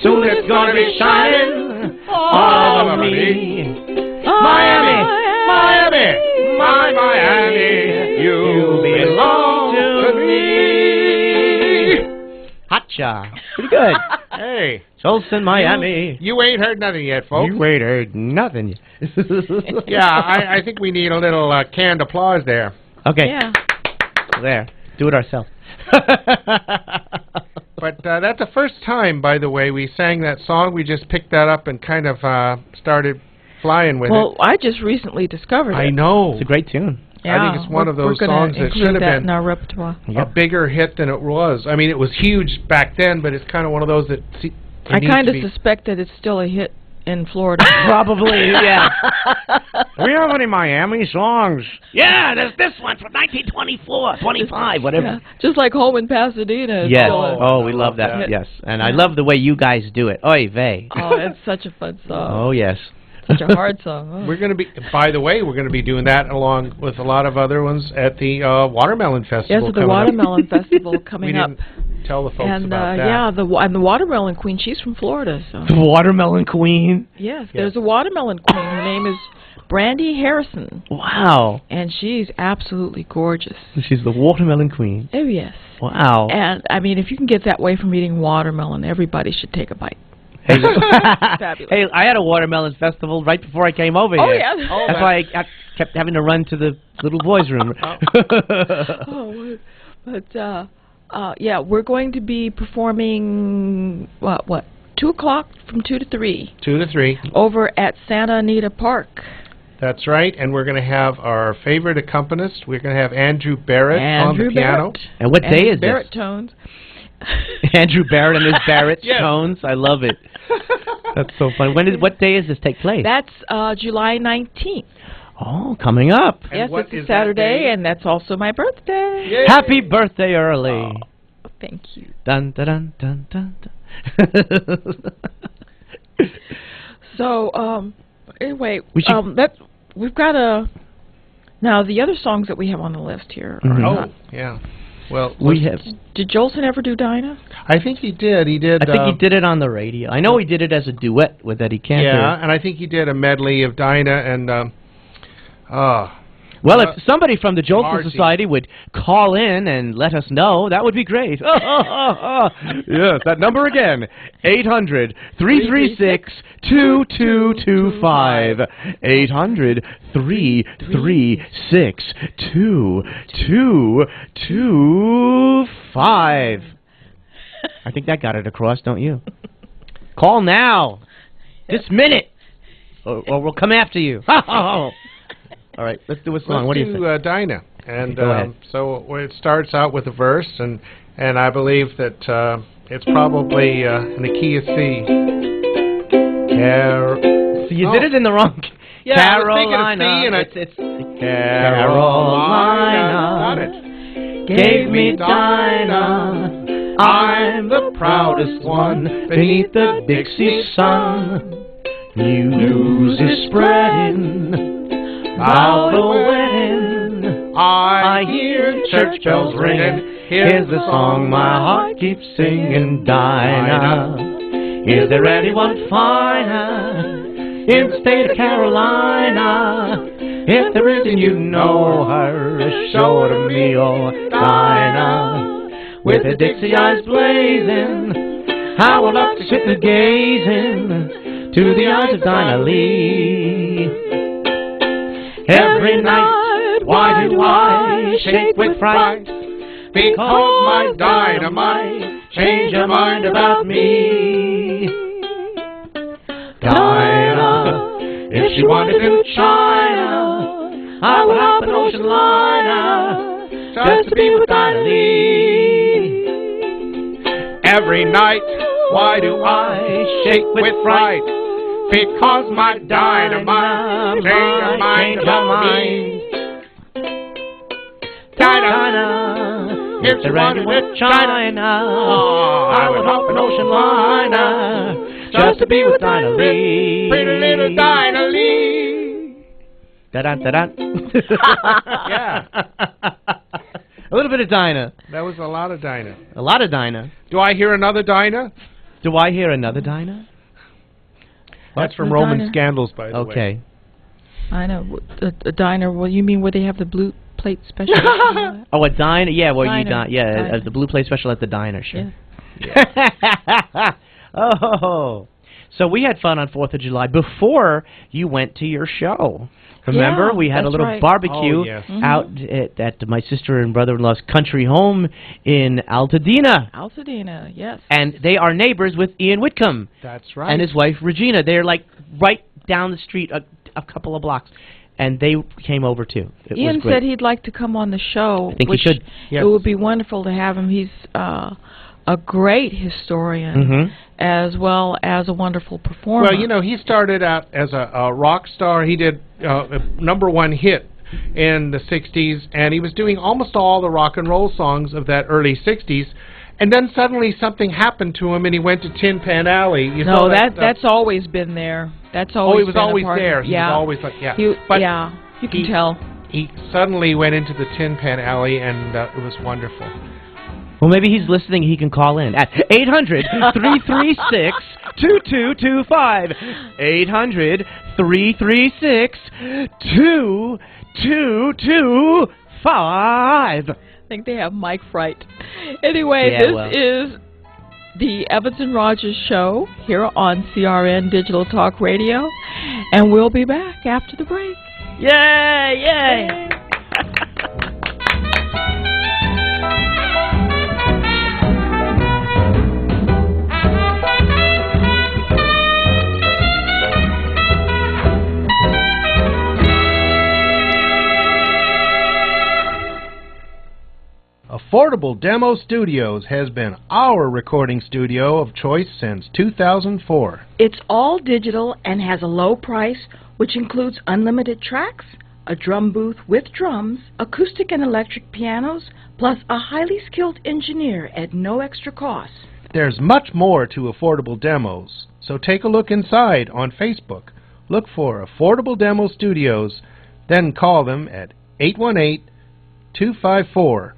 soon it's gonna be shining all over me. Miami, Miami, my Miami, you belong to me. Hotcha. Pretty good. Hey. Jolson, Miami. You ain't heard nothing yet, folks. You ain't heard nothing yet. Yeah, I think we need a little canned applause there. Okay. Yeah. There. Do it ourselves. But that's the first time, by the way, we sang that song. We just picked that up and kind of started flying with it. Well, I just recently discovered it. I know. It's a great tune. Yeah, I think it's one of those we're songs that should have been in our repertoire. a bigger hit tn it was. I mean, it was huge back then, but it's kind of one of those that... I kind of suspect that it's still a hit in Florida. Probably, yeah. We have any Miami songs? Yeah, there's this one from 1924, 25, whatever. Yeah, just like Home in Pasadena. Is Yes. still a Oh, we love that. hit. Yes. And I love the way you guys do it. Oy vey. Oh, it's such a fun song. Oh, yes. Such a hard song. Oh. We're going to be, by the way, we're going to be doing that along with a lot of other ones at the Watermelon Festival. Yes, the Watermelon Festival coming we up. Didn't tell the folks And about that. yeah, and the Watermelon Queen, she's from Florida. So. The Watermelon Queen. Yes, there's a Watermelon Queen. Her name is Brandy Harrison. Wow. And she's absolutely gorgeous. She's the Watermelon Queen. Oh, yes. Wow. And, I mean, if you can get that way from eating watermelon, everybody should take a bite. Hey, Fabulous. hey, I had a Watermelon Festival right before I came over Oh, here. yeah. That's why I kept having to run to the little boys' room. But Yeah, we're going to be performing, 2 o'clock from 2 to 3. 2 to 3. Over at Santa Anita Park. That's right, and we're going to have our favorite accompanist. We're going to have Andrew Barrett on the piano. And what day is Barrett this? tones. Andrew Barrett and his Barrett Yes. tones. I love it. That's so fun. What day does this take place? That's July 19th. Oh, coming up. Yes, it's a Saturday, and that's also my birthday. Yay. Happy birthday early. Oh, thank you. Dun, dun, dun, dun, dun, dun. So, anyway, We we've got now the other songs that we have on the list here. Are not, yeah. Well, we have. Did Jolson ever do Dinah? I think he did. He did. I think he did it on the radio. I know he did it as a duet with Eddie Cantor. Yeah, and I think he did a medley of Dinah and. Well, if somebody from the Jolson Marcy. Society would call in and let us know, that would be great. Yes, that number again, 800-336-2225. 800-336-2225. I think that got it across, don't you? Call now. This minute. Or we'll come after you. All right, let's do a song. What do you think? Dinah. And Go ahead. so it starts out with a verse, and I believe that it's probably in the key of C. So you did it in the wrong. Yeah, Carolina. I was thinking of C, and it's Carolina. Got it. Gave me Dinah. I'm the proudest one beneath the Dixie sun. News is spreading about the wedding. I hear church bells ringing. Here's the song my heart keeps singing. Dinah, is there anyone finer in the state of Carolina? If there is and you know her, show her to me, oh Dinah. With her Dixie eyes blazing, I would love to sit there gazing to the eyes of Dinah Lee. Every night, why do I shake with fright? Because my dynamite changed her mind about me. Dinah, if she wanted to China, I would hop an ocean liner just to be with Dinah Lee. Every night, why do I shake with fright? Because my dynamite changed her mind about me. Dinah, if she wanted with China, I would hop an ocean liner just to be with Dinah Lee. Pretty little Dinah Lee. Da-da-da-da. Yeah. A little bit of Dinah. That was a lot of Dinah. A lot of Dinah. Do I hear another Dinah? Do I hear another Dinah? That's from the Roman Dinah? Scandals, by the way. Okay. I know. A diner. Well, you mean where they have the blue plate special? Oh, a diner? Yeah, well, you Diner. Diner. the Blue Plate Special at the diner, sure. Yeah. Oh, so we had fun on 4th of July before you went to your show. Remember, Yeah, we had a that's little right. barbecue Oh, yes. out at my sister and brother-in-law's country home in Altadena. Altadena, yes. And they are neighbors with Ian Whitcomb That's right. and his wife Regina. They're like right down the street, a couple of blocks. And they came over too. It Ian was great. said he'd like to come on the show. I think he which should. Yes. It would be wonderful to have him. He's a great historian Mhm. as well as a wonderful performer. Well, you know, he started out as a rock star. He did a #1 hit in the 60s, and he was doing almost all the rock and roll songs of that early 60s. And then suddenly something happened to him, and he went to Tin Pan Alley. You saw no, that that's always been there. That's always Oh, he was been a always part of there. it. He Yeah. was always like, yeah. But yeah, you can tell. He suddenly went into the Tin Pan Alley, and it was wonderful. Well, maybe he's listening. He can call in at 800-336-2225. 800-336-2225. I think they have mic fright. Anyway, Yeah, this well. is the Evans and Rogers Show here on CRN Digital Talk Radio, and we'll be back after the break. Yay! Yay! Affordable Demo Studios has been our recording studio of choice since 2004. It's all digital and has a low price, which includes unlimited tracks, a drum booth with drums, acoustic and electric pianos, plus a highly skilled engineer at no extra cost. There's much more to Affordable Demos, so take a look inside on Facebook. Look for Affordable Demo Studios, then call them at 818-254-5818.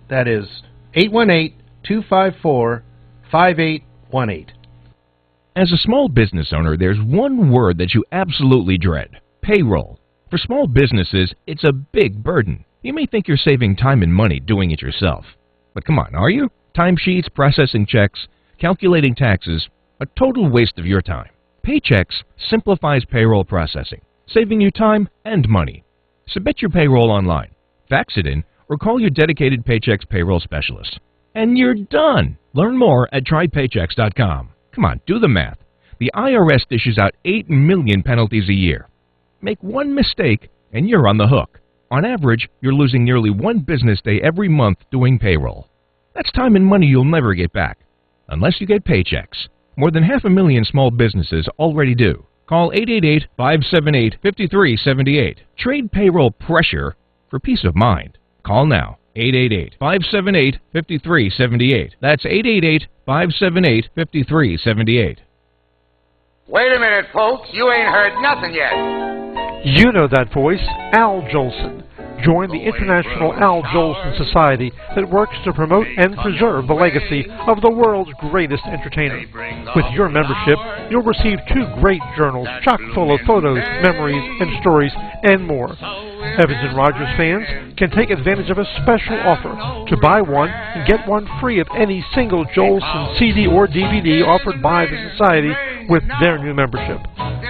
That is 818-254-5818. As a small business owner, there's one word that you absolutely dread: payroll. For small businesses, it's a big burden. You may think you're saving time and money doing it yourself. But come on, are you? Timesheets, processing checks, calculating taxes, a total waste of your time. Paychex simplifies payroll processing, saving you time and money. Submit your payroll online, fax it in, or call your dedicated Paychex payroll specialist. And you're done! Learn more at trypaychex.com. Come on, do the math. The IRS dishes out 8 million penalties a year. Make one mistake and you're on the hook. On average, you're losing nearly 1 business day every month doing payroll. That's time and money you'll never get back, unless you get Paychex. More than 500,000 small businesses already do. Call 888-578-5378. Trade payroll pressure for peace of mind. Call now. 888-578-5378. That's 888-578-5378. Wait a minute, folks. You ain't heard nothing yet. You know that voice, Al Jolson. Join the International Al Jolson Society that works to promote and preserve the legacy of the world's greatest entertainer. With your membership, you'll receive 2 great journals chock full of photos, memories, and stories, and more. Evans & Rogers fans can take advantage of a special offer to buy one and get one free of any single Jolson CD or DVD offered by the Society with their new membership.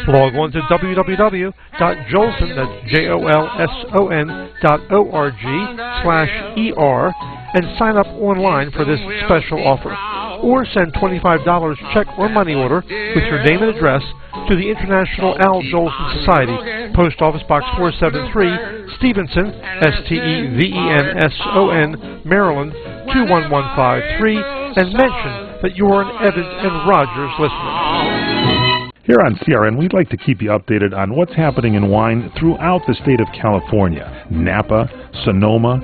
Log on to www.jolson, that's JOLSON.org/ER and sign up online for this special offer. Or send $25 check or money order with your name and address to the International Al Jolson Society, Post Office Box 473, Stevenson, STEVENSON, Maryland 21153, and mention that you are an Evans & Rogers listener. Here on CRN, we'd like to keep you updated on what's happening in wine throughout the state of California. Napa, Sonoma,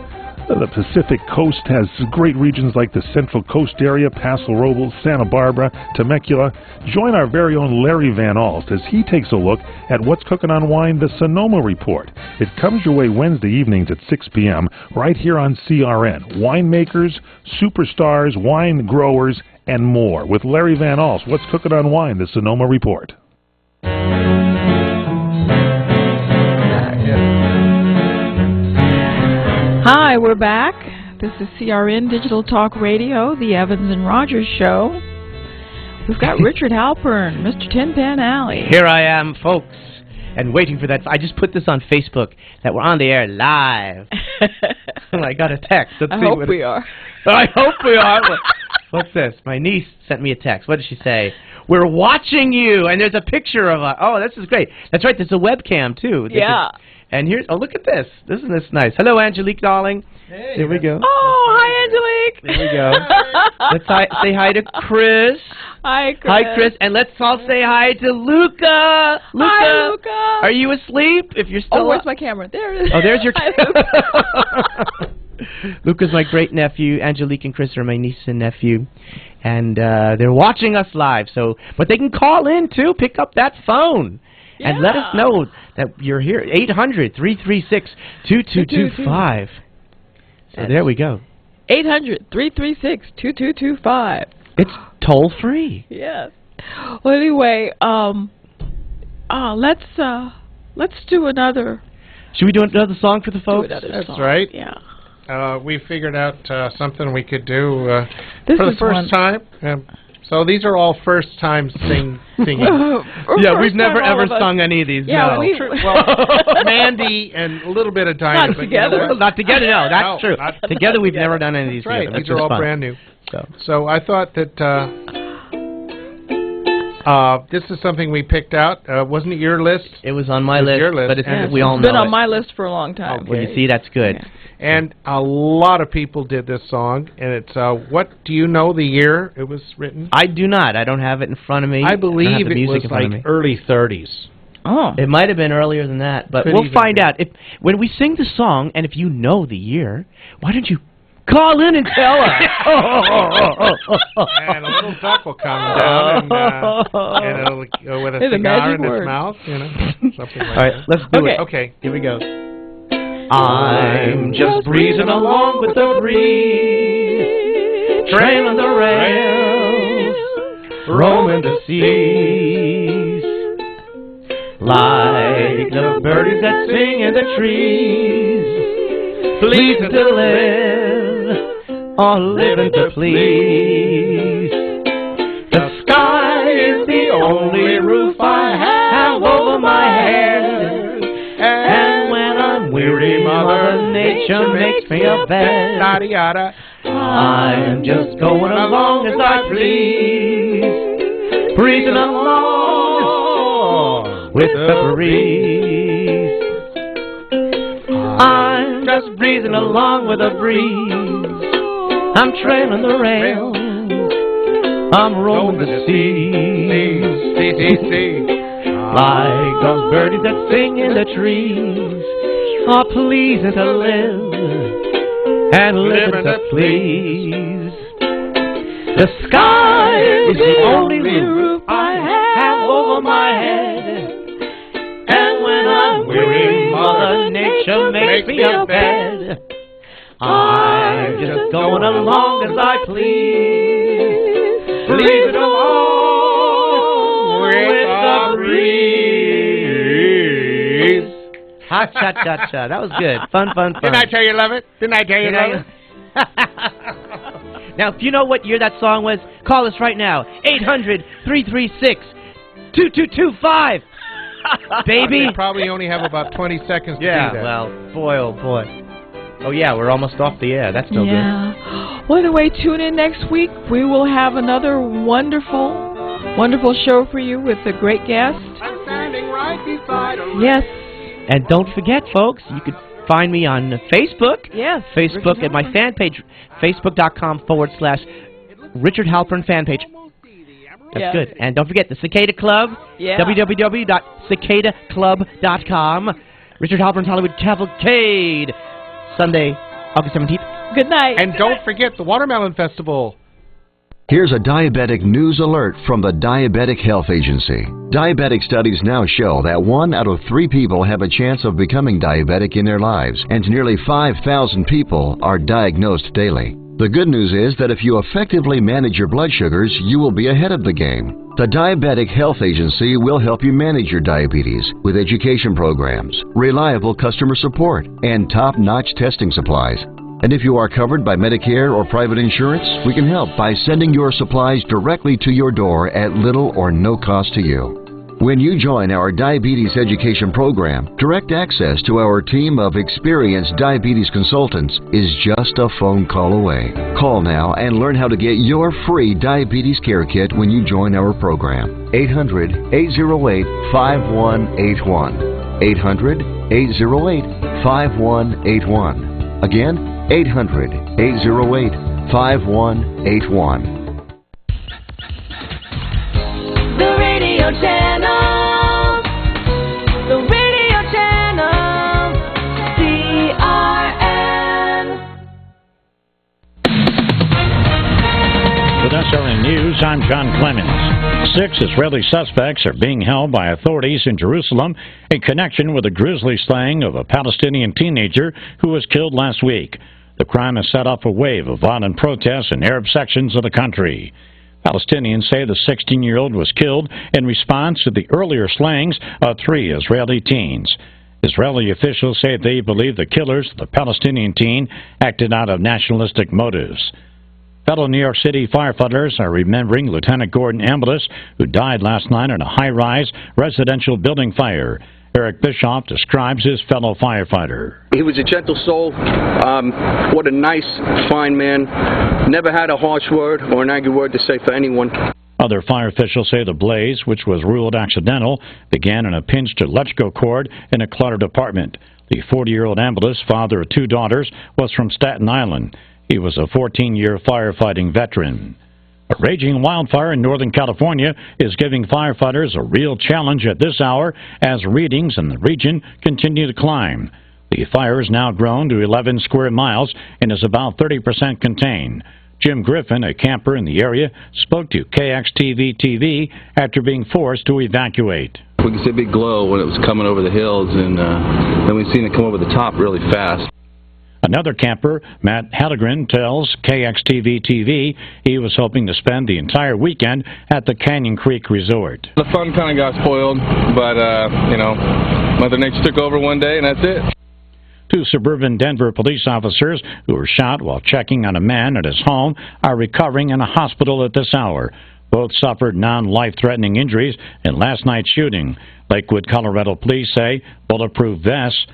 the Pacific Coast has great regions like the Central Coast area, Paso Robles, Santa Barbara, Temecula. Join our very own Larry Van Alst as he takes a look at what's cooking on wine, the Sonoma Report. It comes your way Wednesday evenings at 6 p.m. right here on CRN. Winemakers, superstars, wine growers, and more. With Larry Van Alst, what's cooking on wine, the Sonoma Report. Hi, we're back. This is CRN Digital Talk Radio, the Evans & Rogers Show. We've got Richard Halpern, Mr. Tin Pan Alley. Here I am, folks, and waiting for that. I just put this on Facebook that we're on the air live. And I got a text. Let's I see hope what we are. I hope we are. What's this? My niece sent me a text. What did she say? We're watching you, and there's a picture of us. Oh, this is great. That's right. There's a webcam, too. Yeah. And here's, oh, look at this. Isn't this nice? Hello, Angelique, darling. Hey, there we go. Oh, hi, Angelique. There we go. Let's say hi to Chris. Hi, Chris. Hi, Chris. And let's all say hi to Luca. Hi, Luca. Are you asleep? If you're still... Oh, where's my camera? There it is. Oh, there's your Hi, camera. Luca's my great nephew. Angelique and Chris are my niece and nephew. And they're watching us live. So, but they can call in, too. Pick up that phone. Yeah. And let us know that you're here. 800-336-2225. So there we go. 800-336-2225. It's toll free. Yes. Well, anyway, let's do another. Should we do another song for the folks? That's song. right. Yeah. We figured out something we could do This for the is first time. So these are all first-time singing. Yeah, we've never ever sung any of these. Yeah, no. Well, Mandy and a little bit of Dinah. Not together. Not together, no, that's true. Together we've never done any of these. That's right. Together. These are all fun. brand new. So I thought that This is something we picked out. Wasn't it your list? It was on my It was list, your list. but it's, And we all It's know been on it. my list for a long time. Well, you see, that's good. Yeah. And a lot of people did this song, and it's, what, do you know the year it was written? I do not. I don't have it in front of me. I don't have believe the it music was in front of like me. early 30s. Oh. It might have been earlier than that, but Could we'll even find be. out. If when we sing the song, and if you know the year, why don't you call in and tell us? And a little duck will come down, and it'll go with a It's a cigar magic in its word. mouth, something like All right, that. let's do it. Okay. Here we go. I'm just breezing along with the breeze, trailing the rails, roaming the seas, like the birdies that sing in the trees, pleasing to live, or living to please. The sky is the only roof I have over my head, and when I'm weary, Mother Nature makes me a bed. Yada. I'm just going along as I please, breezing along with the breeze. I'm just breezing along with the breeze. I'm trailing the rails, I'm rolling the seas, like those birdies that sing in the trees, are pleasing to live and living to please. The sky is the only roof I have over my head, and when I'm weary, Mother Nature makes me a bed. I'm just going along as I please, breezing along with the breeze. Ha cha cha cha. That was good. Fun. Didn't I tell you love it? Didn't I tell you love it? Now, if you know what year that song was, call us right now. 800-336-2225. Baby. They probably only have about 20 seconds to do Yeah, that. well, boy, oh boy. Oh yeah, we're almost off the air. That's no good. Yeah. Well, anyway, tune in next week. We will have another wonderful show for you with a great guest. I'm standing right beside him. Yes. And don't forget, folks, you can find me on Facebook. Yes. Facebook Richard at my Halpern. fan page, facebook.com/Richard Halpern fan page. That's Yeah. good. And don't forget the Cicada Club, Yeah. www.cicadaclub.com. Richard Halpern's Hollywood Cavalcade, Sunday, August 17th. Good night. And don't forget the Watermelon Festival. Here's a diabetic news alert from the Diabetic Health Agency. Diabetic studies now show that 1 out of 3 people have a chance of becoming diabetic in their lives, and nearly 5,000 people are diagnosed daily. The good news is that if you effectively manage your blood sugars, you will be ahead of the game. The Diabetic Health Agency will help you manage your diabetes with education programs, reliable customer support, and top-notch testing supplies. And if you are covered by Medicare or private insurance, we can help by sending your supplies directly to your door at little or no cost to you. When you join our diabetes education program, direct access to our team of experienced diabetes consultants is just a phone call away. Call now and learn how to get your free diabetes care kit when you join our program. 800-808-5181. 800-808-5181. Again, 800-808-5181. The radio channel. The radio channel. CRN. With SRN News, I'm John Clemens. 6 Israeli suspects are being held by authorities in Jerusalem in connection with the grisly slaying of a Palestinian teenager who was killed last week. The crime has set off a wave of violent protests in Arab sections of the country. Palestinians say the 16-year-old was killed in response to the earlier slayings of 3 Israeli teens. Israeli officials say they believe the killers of the Palestinian teen acted out of nationalistic motives. Fellow New York City firefighters are remembering Lieutenant Gordon Ambulis, who died last night in a high-rise residential building fire. Eric Bischoff describes his fellow firefighter. He was a gentle soul. What a nice, fine man. Never had a harsh word or an angry word to say for anyone. Other fire officials say the blaze, which was ruled accidental, began in a pinched electrical cord in a cluttered apartment. The 40-year-old ambulance, father of 2 daughters, was from Staten Island. He was a 14-year firefighting veteran. A raging wildfire in Northern California is giving firefighters a real challenge at this hour as readings in the region continue to climb. The fire has now grown to 11 square miles and is about 30% contained. Jim Griffin, a camper in the area, spoke to KXTV-TV after being forced to evacuate. We could see a big glow when it was coming over the hills, and then we seen it come over the top really fast. Another camper, Matt Hallegren, tells KXTV-TV he was hoping to spend the entire weekend at the Canyon Creek Resort. The fun kind of got spoiled, but, Mother Nature took over one day, and that's it. 2 suburban Denver police officers who were shot while checking on a man at his home are recovering in a hospital at this hour. Both suffered non-life-threatening injuries in last night's shooting. Lakewood, Colorado police say bulletproof vests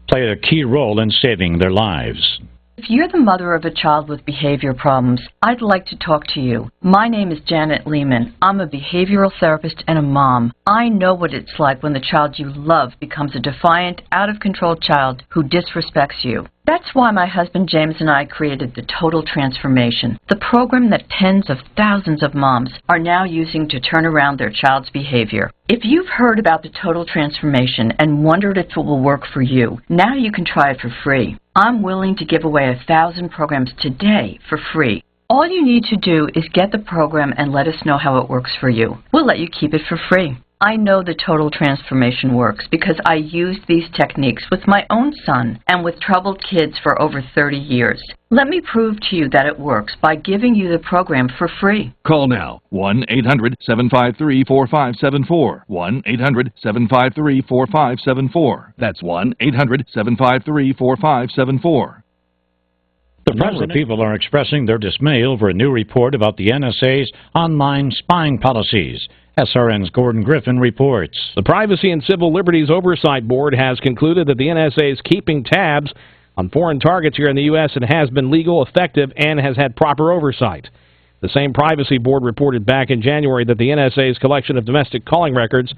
played a key role in saving their lives. If you're the mother of a child with behavior problems, I'd like to talk to you. My name is Janet Lehman. I'm a behavioral therapist and a mom. I know what it's like when the child you love becomes a defiant, out-of-control child who disrespects you. That's why my husband James and I created the Total Transformation, the program that tens of thousands of moms are now using to turn around their child's behavior. If you've heard about the Total Transformation and wondered if it will work for you, now you can try it for free. I'm willing to give away 1,000 programs today for free. All you need to do is get the program and let us know how it works for you. We'll let you keep it for free. I know the Total Transformation works because I used these techniques with my own son and with troubled kids for over 30 years. Let me prove to you that it works by giving you the program for free. Call now, 1-800-753-4574, 1-800-753-4574. That's 1-800-753-4574. The number of people are expressing their dismay over a new report about the NSA's online spying policies. SRN's Gordon Griffin reports. The Privacy and Civil Liberties Oversight Board has concluded that the NSA is keeping tabs on foreign targets here in the U.S. and has been legal, effective, and has had proper oversight. The same Privacy Board reported back in January that the NSA's collection of domestic calling records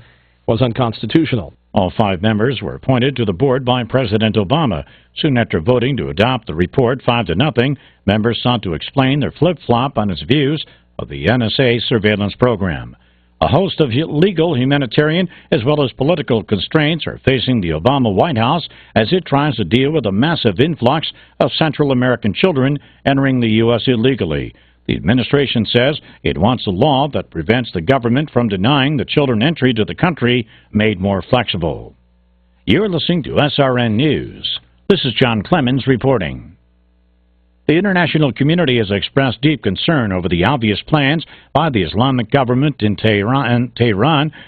was unconstitutional. All 5 members were appointed to the board by President Obama. Soon after voting to adopt the report 5-0, members sought to explain their flip-flop on its views of the NSA surveillance program. A host of legal, humanitarian, as well as political constraints are facing the Obama White House as it tries to deal with a massive influx of Central American children entering the U.S. illegally. The administration says it wants a law that prevents the government from denying the children entry to the country made more flexible. You're listening to SRN News. This is John Clemens reporting. The international community has expressed deep concern over the obvious plans by the Islamic government in Tehran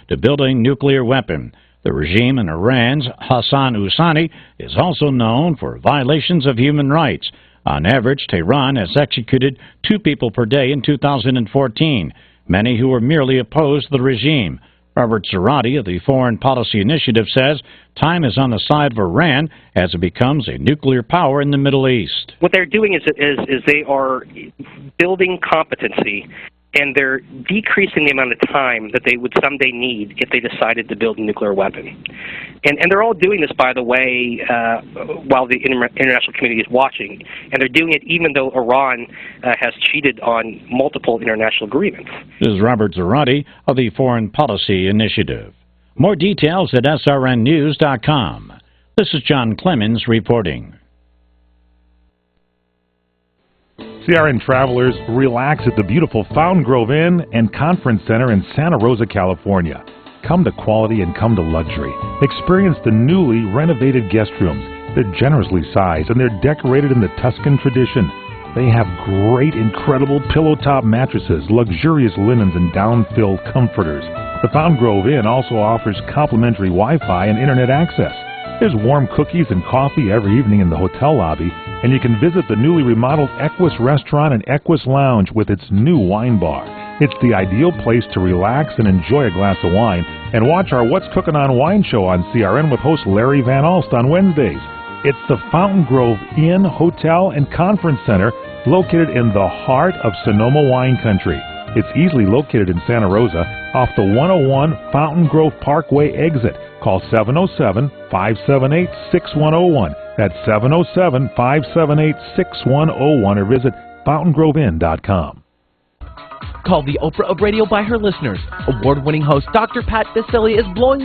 to build a nuclear weapon. The regime in Iran's Hassan Rouhani is also known for violations of human rights. On average, Tehran has executed 2 people per day in 2014, many who were merely opposed to the regime. Robert Zarate of the Foreign Policy Initiative says time is on the side of Iran as it becomes a nuclear power in the Middle East. What they're doing is they are building competency, and they're decreasing the amount of time that they would someday need if they decided to build a nuclear weapon. And they're all doing this, by the way, while the international community is watching. And they're doing it even though Iran has cheated on multiple international agreements. This is Robert Zarate of the Foreign Policy Initiative. More details at srnnews.com. This is John Clemens reporting. CRN travelers relax at the beautiful Fountain Grove Inn and Conference Center in Santa Rosa, California. Come to quality and come to luxury. Experience the newly renovated guest rooms. They're generously sized and they're decorated in the Tuscan tradition. They have great, incredible pillow-top mattresses, luxurious linens, and down-filled comforters. The Fountain Grove Inn also offers complimentary Wi-Fi and internet access. There's warm cookies and coffee every evening in the hotel lobby, and you can visit the newly remodeled Equus Restaurant and Equus Lounge with its new wine bar. It's the ideal place to relax and enjoy a glass of wine And watch our What's Cooking on Wine show on CRN with host Larry Van Alst on Wednesdays. It's the Fountain Grove Inn, Hotel, and Conference Center located in the heart of Sonoma wine country. It's easily located in Santa Rosa off the 101 Fountain Grove Parkway exit. Call 707-578-6101. That's 707-578-6101 or visit fountaingroveinn.com. Called the Oprah of radio by her listeners, award-winning host Dr. Pat Baccili is blowing the